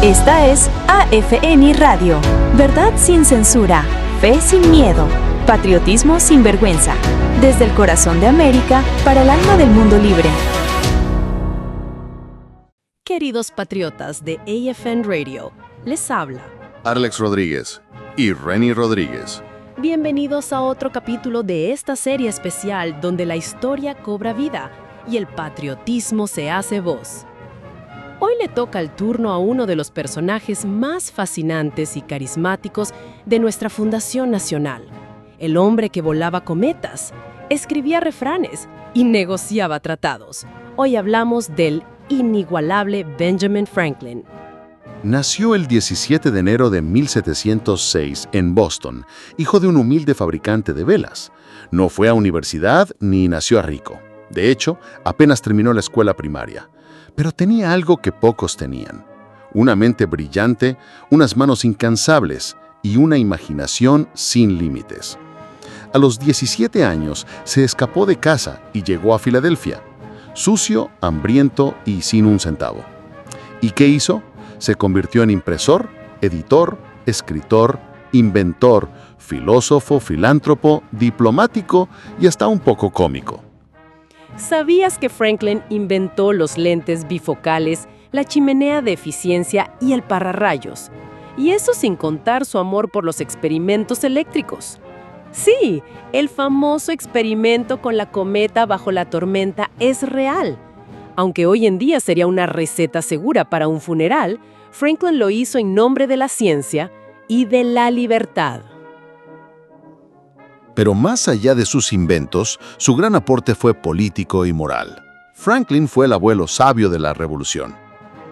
Esta es AFN Radio, verdad sin censura, fe sin miedo, patriotismo sin vergüenza, desde el corazón de América para el alma del mundo libre. Queridos patriotas de AFN Radio, les habla Alex Rodríguez y Renny Rodríguez. Bienvenidos a otro capítulo de esta serie especial donde la historia cobra vida y el patriotismo se hace voz. Hoy le toca el turno a uno de los personajes más fascinantes y carismáticos de nuestra Fundación Nacional, el hombre que volaba cometas, escribía refranes y negociaba tratados. Hoy hablamos del inigualable Benjamin Franklin. Nació el 17 de enero de 1706 en Boston, hijo de un humilde fabricante de velas. No fue a universidad ni nació rico. De hecho, apenas terminó la escuela primaria. Pero tenía algo que pocos tenían: una mente brillante, unas manos incansables y una imaginación sin límites. A los 17 años se escapó de casa y llegó a Filadelfia, sucio, hambriento y sin un centavo. ¿Y qué hizo? Se convirtió en impresor, editor, escritor, inventor, filósofo, filántropo, diplomático y hasta un poco cómico. ¿Sabías que Franklin inventó los lentes bifocales, la chimenea de eficiencia y el pararrayos? Y eso sin contar su amor por los experimentos eléctricos. Sí, el famoso experimento con la cometa bajo la tormenta es real. Aunque hoy en día sería una receta segura para un funeral, Franklin lo hizo en nombre de la ciencia y de la libertad. Pero más allá de sus inventos, su gran aporte fue político y moral. Franklin fue el abuelo sabio de la Revolución.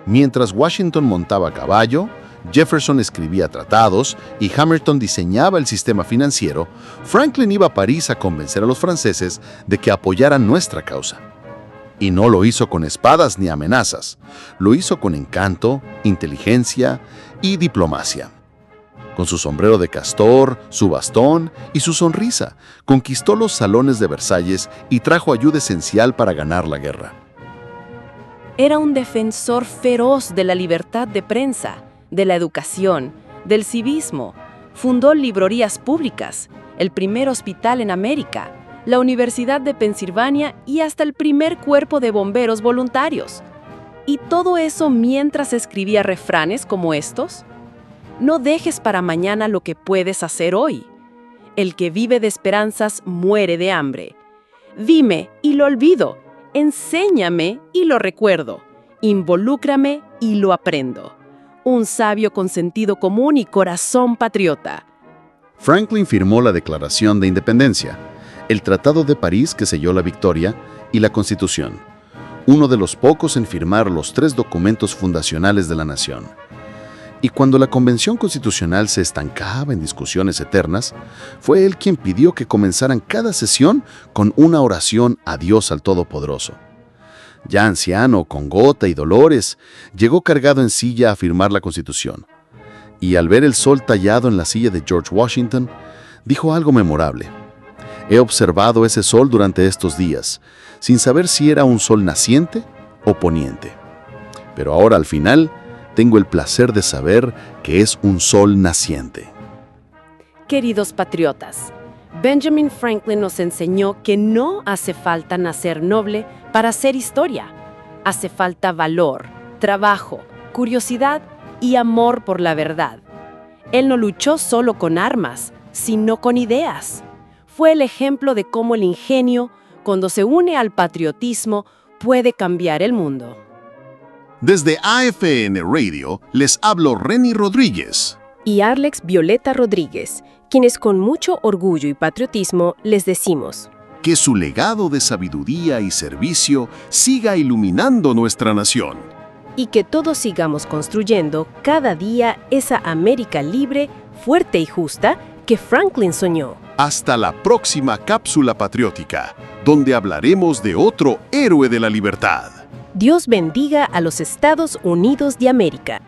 Mientras Washington montaba a caballo, Jefferson escribía tratados y Hamilton diseñaba el sistema financiero, Franklin iba a París a convencer a los franceses de que apoyaran nuestra causa. Y no lo hizo con espadas ni amenazas, lo hizo con encanto, inteligencia y diplomacia. Con su sombrero de castor, su bastón y su sonrisa, conquistó los salones de Versalles y trajo ayuda esencial para ganar la guerra. Era un defensor feroz de la libertad de prensa, de la educación, del civismo. Fundó librerías públicas, el primer hospital en América, la Universidad de Pensilvania y hasta el primer cuerpo de bomberos voluntarios. Y todo eso mientras escribía refranes como estos. No dejes para mañana lo que puedes hacer hoy. El que vive de esperanzas muere de hambre. Dime y lo olvido. Enséñame y lo recuerdo. Involúcrame y lo aprendo. Un sabio con sentido común y corazón patriota. Franklin firmó la Declaración de Independencia, el Tratado de París que selló la victoria y la Constitución, uno de los pocos en firmar los 3 documentos fundacionales de la nación. Y cuando la Convención Constitucional se estancaba en discusiones eternas, fue él quien pidió que comenzaran cada sesión con una oración a Dios al Todopoderoso. Ya anciano, con gota y dolores, llegó cargado en silla a firmar la Constitución. Y al ver el sol tallado en la silla de George Washington, dijo algo memorable: «He observado ese sol durante estos días, sin saber si era un sol naciente o poniente. Pero ahora al final, tengo el placer de saber que es un sol naciente». Queridos patriotas, Benjamin Franklin nos enseñó que no hace falta nacer noble para hacer historia. Hace falta valor, trabajo, curiosidad y amor por la verdad. Él no luchó solo con armas, sino con ideas. Fue el ejemplo de cómo el ingenio, cuando se une al patriotismo, puede cambiar el mundo. Desde AFN Radio les hablo Renny Rodríguez y Alex Violeta Rodríguez, quienes con mucho orgullo y patriotismo les decimos que su legado de sabiduría y servicio siga iluminando nuestra nación. Y que todos sigamos construyendo cada día esa América libre, fuerte y justa que Franklin soñó. Hasta la próxima cápsula patriótica, donde hablaremos de otro héroe de la libertad. Dios bendiga a los Estados Unidos de América.